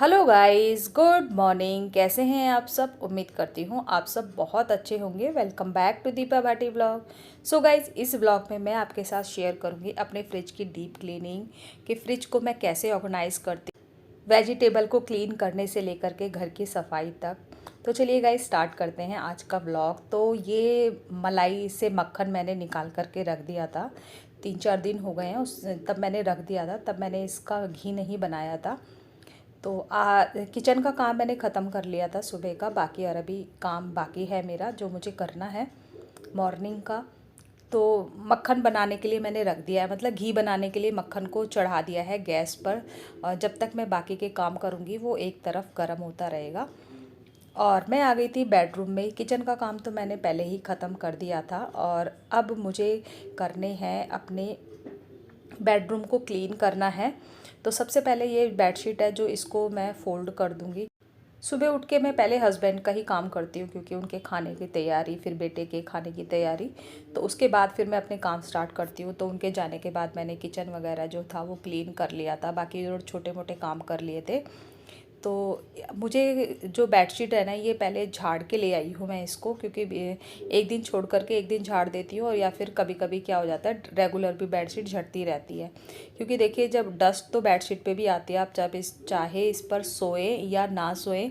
Hello guys, good morning. कैसे हैं आप सब? उम्मीद करती हूँ आप सब बहुत अच्छे होंगे। Welcome back to Deepa Bhati vlog. So guys, इस व्लॉग में मैं आपके साथ शेयर करूँगी अपने फ्रिज की डीप क्लीनिंग, कि फ्रिज को मैं कैसे ऑर्गेनाइज करती हूँ, वेजिटेबल को क्लीन करने से लेकर के घर की सफाई तक। तो चलिए गाइस, स्टार्ट करते हैं आज का व्लॉग। तो ये मलाई से मक्खन मैंने निकाल करके रख दिया था, 3-4 दिन हो गए हैं तब मैंने रख दिया था। तब मैंने इसका घी नहीं बनाया था। तो किचन का काम मैंने ख़त्म कर लिया था सुबह का। बाकी और अभी काम बाकी है मेरा, जो मुझे करना है मॉर्निंग का। तो मक्खन बनाने के लिए मैंने रख दिया है, मतलब घी बनाने के लिए मक्खन को चढ़ा दिया है गैस पर। और जब तक मैं बाकी के काम करूँगी वो एक तरफ गर्म होता रहेगा। और मैं आ गई थी बेडरूम में। किचन का काम तो मैंने पहले ही ख़त्म कर दिया था, और अब मुझे करने हैं अपने बेडरूम को क्लीन करना है। तो सबसे पहले ये बेडशीट है जो इसको मैं फ़ोल्ड कर दूँगी। सुबह उठ के मैं पहले हस्बैंड का ही काम करती हूँ, क्योंकि उनके खाने की तैयारी, फिर बेटे के खाने की तैयारी। तो उसके बाद फिर मैं अपने काम स्टार्ट करती हूँ। तो उनके जाने के बाद मैंने किचन वगैरह जो था वो क्लीन कर लिया था, बाकी जो छोटे मोटे काम कर लिए थे। तो मुझे जो बेडशीट है ना, ये पहले झाड़ के ले आई हूँ मैं इसको, क्योंकि एक दिन छोड़ करके एक दिन झाड़ देती हूँ। और या फिर कभी कभी क्या हो जाता है, रेगुलर भी बेडशीट झड़ती रहती है। क्योंकि देखिए, जब डस्ट तो बेडशीट पे भी आती है, आप चाहे इस पर सोए या ना सोए,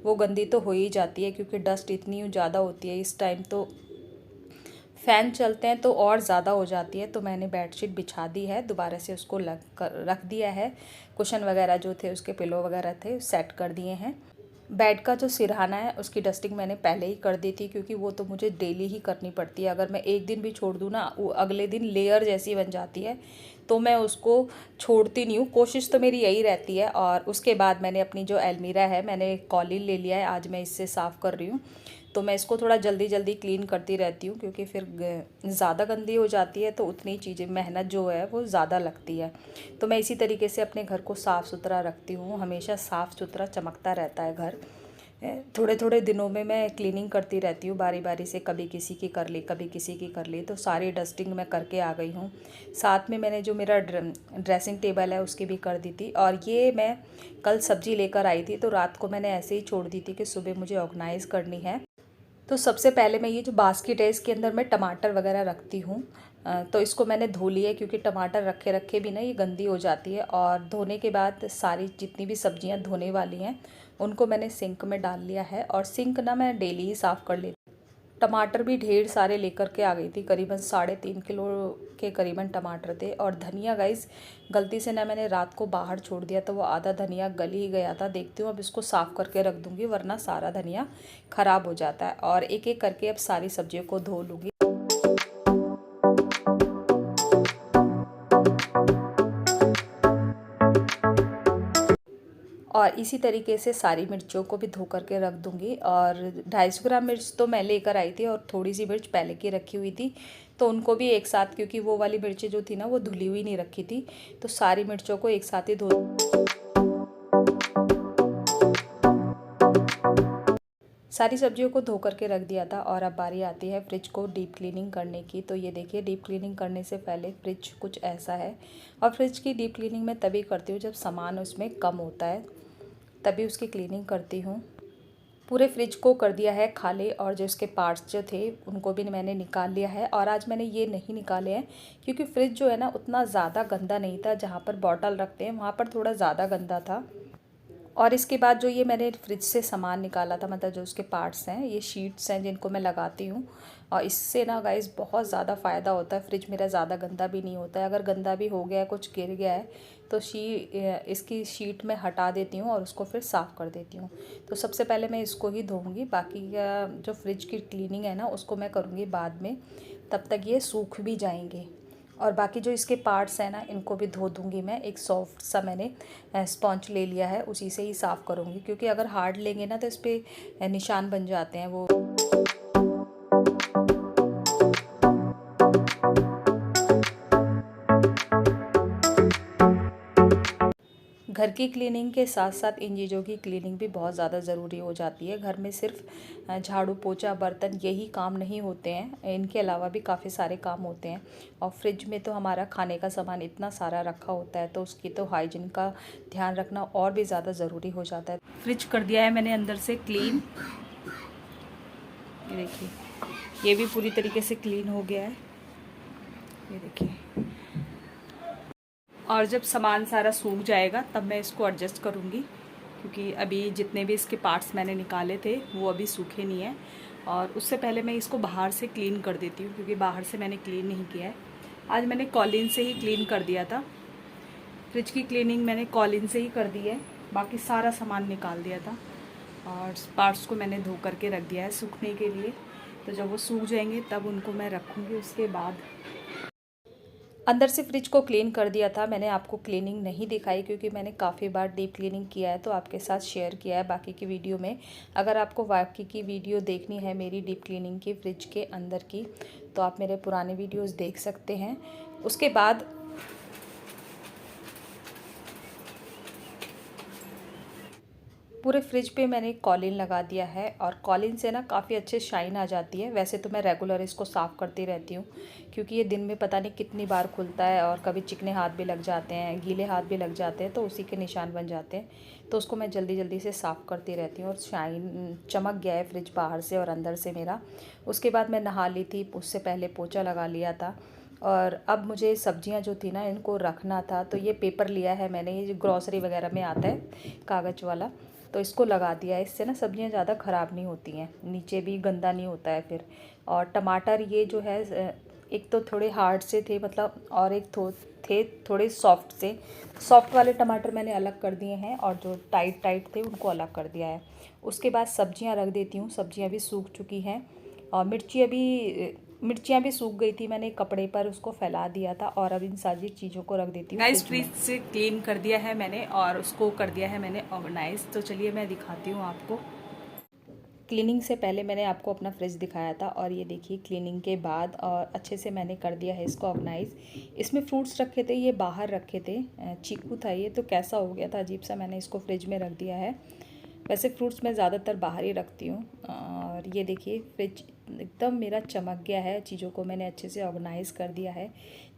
वो गंदी तो हो ही जाती है। क्योंकि डस्ट इतनी ज़्यादा होती है इस टाइम, तो फ़ैन चलते हैं तो और ज़्यादा हो जाती है। तो मैंने बेडशीट बिछा दी है, दोबारा से उसको लग कर रख दिया है। कुशन वगैरह जो थे, उसके पिलो वगैरह थे, सेट कर दिए हैं। बेड का जो सिरहाना है उसकी डस्टिंग मैंने पहले ही कर दी थी, क्योंकि वो तो मुझे डेली ही करनी पड़ती है। अगर मैं एक दिन भी छोड़ दूँ ना, वो अगले दिन लेयर जैसी बन जाती है। तो मैं उसको छोड़ती नहीं हूँ, कोशिश तो मेरी यही रहती है। और उसके बाद मैंने अपनी जो अलमीरा है, मैंने कॉलिन ले लिया है, आज मैं इससे साफ़ कर रही हूँ। तो मैं इसको थोड़ा जल्दी जल्दी क्लीन करती रहती हूँ, क्योंकि फिर ज़्यादा गंदी हो जाती है तो उतनी चीज़ें, मेहनत जो है वो ज़्यादा लगती है। तो मैं इसी तरीके से अपने घर को साफ़ सुथरा रखती हूँ, हमेशा साफ़ सुथरा चमकता रहता है घर। थोड़े थोड़े दिनों में मैं क्लीनिंग करती रहती हूँ, बारी बारी से, कभी किसी की कर ली, कभी किसी की कर ली। तो सारी डस्टिंग मैं करके आ गई हूँ। साथ में मैंने जो मेरा ड्रेसिंग टेबल है उसकी भी कर दी थी। और ये मैं कल सब्ज़ी लेकर आई थी, तो रात को मैंने ऐसे ही छोड़ दी थी कि सुबह मुझे ऑर्गेनाइज़ करनी है। तो सबसे पहले मैं ये जो बास्केट है, इसके अंदर मैं टमाटर वगैरह रखती हूँ। तो इसको मैंने धो लिया है, क्योंकि टमाटर रखे रखे भी ना ये गंदी हो जाती है। और धोने के बाद सारी जितनी भी सब्जियां धोने वाली हैं उनको मैंने सिंक में डाल लिया है। और सिंक ना मैं डेली ही साफ़ कर लेती हूँ। टमाटर भी ढेर सारे लेकर के आ गई थी, करीबन 3.5 किलो के करीबन टमाटर थे। और धनिया गाइस, गलती से ना मैंने रात को बाहर छोड़ दिया, तो वो आधा धनिया गल ही गया था। देखती हूँ, अब इसको साफ़ करके रख दूँगी, वरना सारा धनिया ख़राब हो जाता है। और एक एक करके अब सारी सब्जियों को धो लूँगी। और इसी तरीके से सारी मिर्चों को भी धो करके रख दूँगी। और 250 ग्राम मिर्च तो मैं लेकर आई थी, और थोड़ी सी मिर्च पहले की रखी हुई थी, तो उनको भी एक साथ, क्योंकि वो वाली मिर्चें जो थी ना वो धुली हुई नहीं रखी थी, तो सारी मिर्चों को एक साथ ही धो। सारी सब्जियों को धो करके रख दिया था। और अब बारी आती है फ्रिज को डीप क्लीनिंग करने की। तो ये देखिए, डीप क्लीनिंग करने से पहले फ्रिज कुछ ऐसा है। और फ्रिज की डीप क्लीनिंग मैं तभी करती हूँ जब सामान उसमें कम होता है, तभी उसकी क्लीनिंग करती हूँ। पूरे फ्रिज को कर दिया है खाली, और जो उसके पार्ट्स जो थे उनको भी मैंने निकाल लिया है। और आज मैंने ये नहीं निकाले हैं, क्योंकि फ्रिज जो है ना उतना ज़्यादा गंदा नहीं था। जहाँ पर बॉटल रखते हैं वहाँ पर थोड़ा ज़्यादा गंदा था। और इसके बाद जो ये मैंने फ्रिज से सामान निकाला था, मतलब जो उसके पार्ट्स हैं, ये शीट्स हैं जिनको मैं लगाती हूँ। और इससे ना गाइस बहुत ज़्यादा फ़ायदा होता है। फ्रिज मेरा ज़्यादा गंदा भी नहीं होता है। अगर गंदा भी हो गया है, कुछ गिर गया है, तो इसकी शीट मैं हटा देती हूँ और उसको फिर साफ़ कर देती हूँ। तो सबसे पहले मैं इसको ही धोऊँगी, बाकी जो फ्रिज की क्लीनिंग है ना उसको मैं करूँगी बाद में, तब तक ये सूख भी जाएंगे। और बाकी जो इसके पार्ट्स हैं ना, इनको भी धो दूँगी मैं। एक सॉफ्ट सा मैंने स्पॉन्ज ले लिया है, उसी से ही साफ़ करूँगी, क्योंकि अगर हार्ड लेंगे ना तो इस पर निशान बन जाते हैं वो। घर की क्लीनिंग के साथ साथ इन चीज़ों की क्लीनिंग भी बहुत ज़्यादा ज़रूरी हो जाती है। घर में सिर्फ झाड़ू पोछा बर्तन यही काम नहीं होते हैं, इनके अलावा भी काफ़ी सारे काम होते हैं। और फ्रिज में तो हमारा खाने का सामान इतना सारा रखा होता है, तो उसकी तो हाइजीन का ध्यान रखना और भी ज़्यादा ज़रूरी हो जाता है। फ्रिज कर दिया है मैंने अंदर से क्लीन, ये देखिए ये भी पूरी तरीके से क्लीन हो गया है, ये देखिए। और जब सामान सारा सूख जाएगा तब मैं इसको एडजस्ट करूँगी, क्योंकि अभी जितने भी इसके पार्ट्स मैंने निकाले थे वो अभी सूखे नहीं हैं। और उससे पहले मैं इसको बाहर से क्लीन कर देती हूँ, क्योंकि बाहर से मैंने क्लीन नहीं किया है। आज मैंने कॉलिन से ही क्लीन कर दिया था, फ्रिज की क्लीनिंग मैंने कॉलिन से ही कर दी है। बाकी सारा सामान निकाल दिया था और पार्ट्स को मैंने धो करके रख दिया है सूखने के लिए। तो जब वो सूख जाएंगे तब उनको मैं रखूँगी। उसके बाद अंदर से फ्रिज को क्लीन कर दिया था। मैंने आपको क्लीनिंग नहीं दिखाई, क्योंकि मैंने काफ़ी बार डीप क्लीनिंग किया है, तो आपके साथ शेयर किया है बाकी की वीडियो में। अगर आपको बाकी की वीडियो देखनी है मेरी डीप क्लीनिंग की फ्रिज के अंदर की, तो आप मेरे पुराने वीडियोस देख सकते हैं। उसके बाद पूरे फ्रिज पे मैंने कॉलिन लगा दिया है, और कॉलिन से ना काफ़ी अच्छे शाइन आ जाती है। वैसे तो मैं रेगुलर इसको साफ़ करती रहती हूँ, क्योंकि ये दिन में पता नहीं कितनी बार खुलता है, और कभी चिकने हाथ भी लग जाते हैं, गीले हाथ भी लग जाते हैं, तो उसी के निशान बन जाते हैं। तो उसको मैं जल्दी जल्दी से साफ़ करती रहती हूँ। और शाइन चमक गया है फ्रिज बाहर से और अंदर से मेरा। उसके बाद मैं नहा ली थी, उससे पहले पोछा लगा लिया था। और अब मुझे सब्जियां जो थी ना इनको रखना था, तो ये पेपर लिया है मैंने, ये जो ग्रॉसरी वगैरह में आता है कागज़ वाला, तो इसको लगा दिया है। इससे ना सब्जियां ज़्यादा ख़राब नहीं होती हैं, नीचे भी गंदा नहीं होता है फिर। और टमाटर ये जो है एक तो थोड़े हार्ड से थे मतलब, और एक थे थोड़े सॉफ्ट से। सॉफ्ट वाले टमाटर मैंने अलग कर दिए हैं, और जो टाइट टाइट थे उनको अलग कर दिया है। उसके बाद सब्जियां रख देती हूँ। सब्जियां भी सूख चुकी हैं, और मिर्चियाँ भी सूख गई थी, मैंने कपड़े पर उसको फैला दिया था। और अब इन सारी चीज़ों को रख देती हूँ। गाइस फ्रिज से क्लीन कर दिया है मैंने, और उसको कर दिया है मैंने ऑर्गेनाइज। तो चलिए मैं दिखाती हूँ आपको। क्लीनिंग से पहले मैंने आपको अपना फ्रिज दिखाया था, और ये देखिए क्लीनिंग के बाद और अच्छे से मैंने कर दिया है इसको ऑर्गेनाइज। इसमें फ्रूट्स रखे थे, ये बाहर रखे थे, चीकू था ये, तो कैसा हो गया था अजीब सा, मैंने इसको फ्रिज में रख दिया है। वैसे फ्रूट्स मैं ज़्यादातर बाहर ही रखती हूँ। और ये देखिए फ्रिज एकदम मेरा चमक गया है, चीज़ों को मैंने अच्छे से ऑर्गेनाइज़ कर दिया है।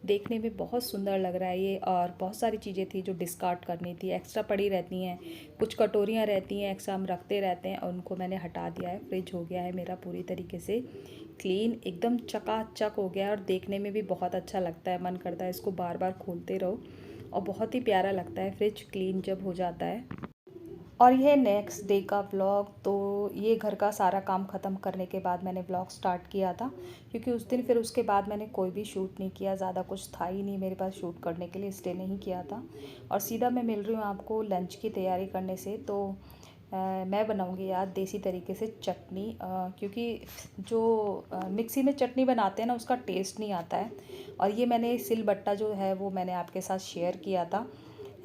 देखने में बहुत सुंदर लग रहा है ये। और बहुत सारी चीज़ें थी जो डिस्कार्ड करनी थी, एक्स्ट्रा पड़ी रहती हैं, कुछ कटोरियाँ रहती हैं एक्स्ट्रा, हम रखते रहते हैं, और उनको मैंने हटा दिया है। फ्रिज हो गया है मेरा पूरी तरीके से क्लीन, एकदम चकाचक हो गया है। और देखने में भी बहुत अच्छा लगता है, मन करता है इसको बार बार खोलते रहो, और बहुत ही प्यारा लगता है फ्रिज क्लीन जब हो जाता है। और यह नेक्स्ट डे का व्लॉग, तो ये घर का सारा काम ख़त्म करने के बाद मैंने व्लॉग स्टार्ट किया था, क्योंकि उस दिन फिर उसके बाद मैंने कोई भी शूट नहीं किया, ज़्यादा कुछ था ही नहीं मेरे पास शूट करने के लिए, इसलिए नहीं किया था। और सीधा मैं मिल रही हूँ आपको लंच की तैयारी करने से। तो मैं बनाऊँगी यार देसी तरीके से चटनी, क्योंकि जो मिक्सी में चटनी बनाते हैं ना उसका टेस्ट नहीं आता है। और ये मैंने सिलबट्टा जो है वो मैंने आपके साथ शेयर किया था,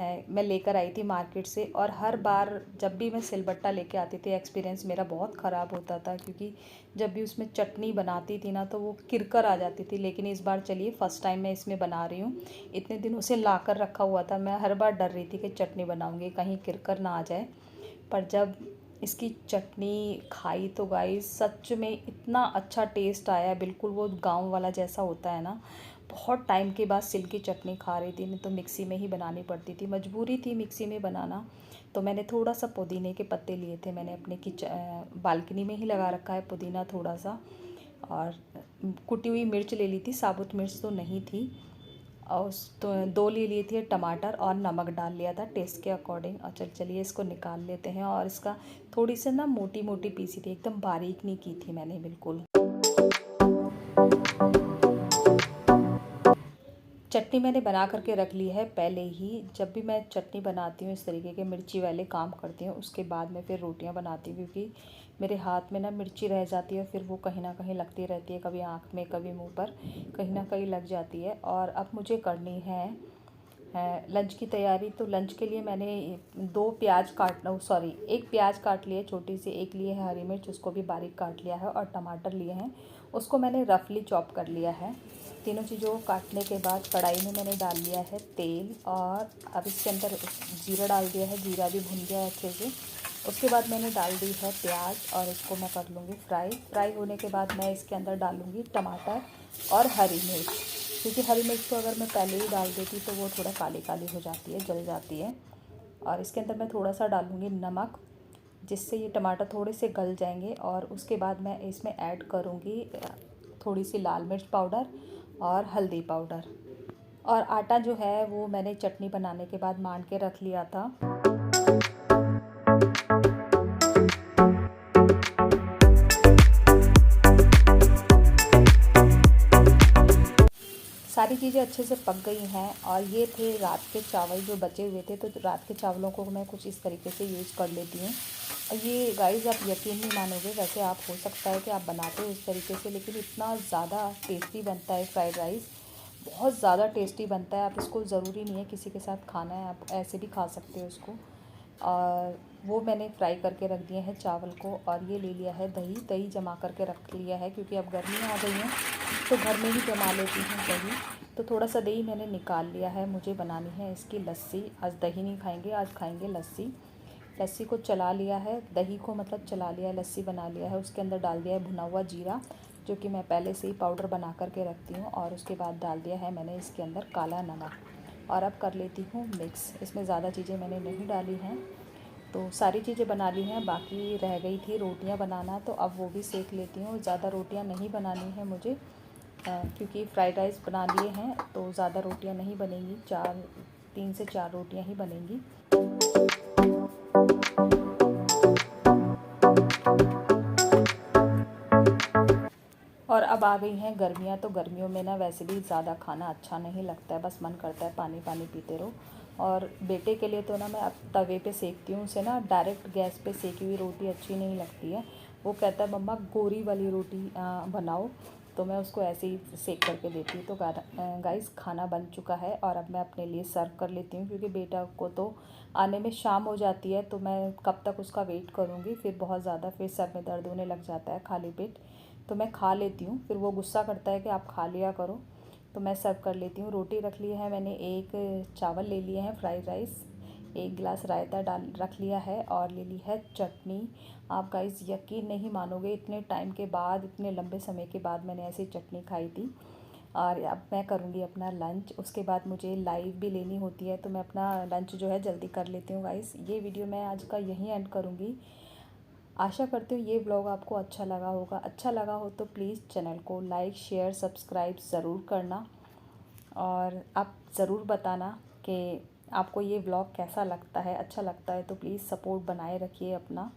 मैं लेकर आई थी मार्केट से। और हर बार जब भी मैं सिलबट्टा लेके आती थी एक्सपीरियंस मेरा बहुत ख़राब होता था, क्योंकि जब भी उसमें चटनी बनाती थी ना तो वो किरकर आ जाती थी। लेकिन इस बार चलिए फ़र्स्ट टाइम मैं इसमें बना रही हूँ, इतने दिनों से ला कर रखा हुआ था। मैं हर बार डर रही थी कि चटनी बनाऊँगी कहीं किरकर ना आ जाए, पर जब इसकी चटनी खाई तो गाइस सच में इतना अच्छा टेस्ट आया, बिल्कुल वो गांव वाला जैसा होता है ना। बहुत टाइम के बाद सिल की चटनी खा रही थी, नहीं तो मिक्सी में ही बनानी पड़ती थी, मजबूरी थी मिक्सी में बनाना। तो मैंने थोड़ा सा पुदीने के पत्ते लिए थे, मैंने अपने बालकनी में ही लगा रखा है पुदीना थोड़ा सा। और कुटी हुई मिर्च ले ली थी, साबुत मिर्च तो नहीं थी। और उस तो 2 ले लिए थे टमाटर, और नमक डाल लिया था टेस्ट के अकॉर्डिंग। और चलिए इसको निकाल लेते हैं। और इसका थोड़ी सी ना मोटी मोटी पीसी थी, एकदम बारीक नहीं की थी मैंने बिल्कुल। चटनी मैंने बना करके रख ली है पहले ही। जब भी मैं चटनी बनाती हूँ इस तरीके के मिर्ची वाले काम करती हूँ, उसके बाद मैं फिर रोटियाँ बनाती हूँ, क्योंकि मेरे हाथ में ना मिर्ची रह जाती है, फिर वो कहीं ना कहीं लगती रहती है, कभी आँख में कभी मुंह पर, कहीं ना कहीं लग जाती है। और अब मुझे करनी है लंच की तैयारी। तो लंच के लिए मैंने 1 प्याज काट लिया छोटी सी, एक लिए है हरी मिर्च, उसको भी बारीक काट लिया है, और टमाटर लिए हैं, उसको मैंने रफली चॉप कर लिया है। तीनों चीज़ों को काटने के बाद कढ़ाई में मैंने डाल लिया है तेल, और अब इसके अंदर जीरा डाल दिया है। जीरा भी भुन गया है अच्छे से। उसके बाद मैंने डाल दी है प्याज, और इसको मैं कर लूँगी फ्राई होने के बाद मैं इसके अंदर डालूँगी टमाटर और हरी मिर्च, क्योंकि हरी मिर्च को अगर मैं पहले ही डाल देती तो वो थोड़ा काली काली हो जाती है, जल जाती है। और इसके अंदर मैं थोड़ा सा डालूँगी नमक, जिससे ये टमाटर थोड़े से गल जाएंगे। और उसके बाद मैं इसमें ऐड करूँगी थोड़ी सी लाल मिर्च पाउडर और हल्दी पाउडर। और आटा जो है वो मैंने चटनी बनाने के बाद मान के रख लिया था। सारी चीज़ें अच्छे से पक गई हैं, और ये थे रात के चावल जो बचे हुए थे। तो रात के चावलों को मैं कुछ इस तरीके से यूज़ कर लेती हूँ। और ये गाइस आप यकीन नहीं मानोगे, वैसे आप हो सकता है कि आप बनाते हो इस तरीके से, लेकिन इतना ज़्यादा टेस्टी बनता है फ्राइड राइस, बहुत ज़्यादा टेस्टी बनता है। आप इसको ज़रूरी नहीं है किसी के साथ खाना है, आप ऐसे भी खा सकते हो इसको। और वो मैंने फ्राई करके रख दिए हैं चावल को। और ये ले लिया है दही जमा करके रख लिया है, क्योंकि अब गर्मी आ गई है तो घर में ही जमा लेती हूँ दही। तो थोड़ा सा दही मैंने निकाल लिया है, मुझे बनानी है इसकी लस्सी। आज दही नहीं खाएंगे, आज खाएंगे लस्सी। लस्सी को चला लिया है, दही को मतलब चला लिया है, लस्सी बना लिया है। उसके अंदर डाल दिया है भुना हुआ जीरा, जो कि मैं पहले से ही पाउडर बना करके रखती हूँ। और उसके बाद डाल दिया है मैंने इसके अंदर काला नमक। और अब कर लेती हूँ मिक्स। इसमें ज़्यादा चीज़ें मैंने नहीं डाली हैं, तो सारी चीज़ें बना ली हैं। बाकी रह गई थी रोटियां बनाना, तो अब वो भी सेक लेती हूँ। ज़्यादा रोटियां नहीं बनानी है मुझे, क्योंकि फ्राइड राइस बना लिए हैं तो ज़्यादा रोटियां नहीं बनेंगी, 3 से 4 रोटियां ही बनेंगी। और अब आ गई हैं गर्मियाँ, तो गर्मियों में ना वैसे भी ज़्यादा खाना अच्छा नहीं लगता है, बस मन करता है पानी पानी पीते रहो। और बेटे के लिए तो ना मैं अब तवे पे सेकती हूँ, उसे ना डायरेक्ट गैस पे सेकी हुई रोटी अच्छी नहीं लगती है। वो कहता है मम्मा गोरी वाली रोटी बनाओ, तो मैं उसको ऐसे ही सेक करके देती हूँ। तो गाइस खाना बन चुका है, और अब मैं अपने लिए सर्व कर लेती हूँ, क्योंकि बेटा को तो आने में शाम हो जाती है, तो मैं कब तक उसका वेट करूँगी, फिर बहुत ज़्यादा फिर सर में दर्द होने लग जाता है खाली पेट। तो मैं खा लेती हूँ, फिर वो गुस्सा करता है कि आप खा लिया करो। तो मैं सर्व कर लेती हूँ। रोटी रख ली है मैंने, एक चावल ले लिए हैं फ्राइड राइस, एक गिलास रायता डाल रख लिया है, और ले ली है चटनी। आप गाइस यकीन नहीं मानोगे, इतने टाइम के बाद, इतने लंबे समय के बाद मैंने ऐसी चटनी खाई थी। और अब मैं करूँगी अपना लंच। उसके बाद मुझे लाइव भी लेनी होती है, तो मैं अपना लंच जो है जल्दी कर लेती हूँ। गाइस ये वीडियो मैं आज का यहीं एंड करूँगी। आशा करती हूँ ये व्लॉग आपको अच्छा लगा होगा। अच्छा लगा हो तो प्लीज़ चैनल को लाइक शेयर सब्सक्राइब ज़रूर करना, और आप ज़रूर बताना कि आपको ये व्लॉग कैसा लगता है। अच्छा लगता है तो प्लीज़ सपोर्ट बनाए रखिए अपना।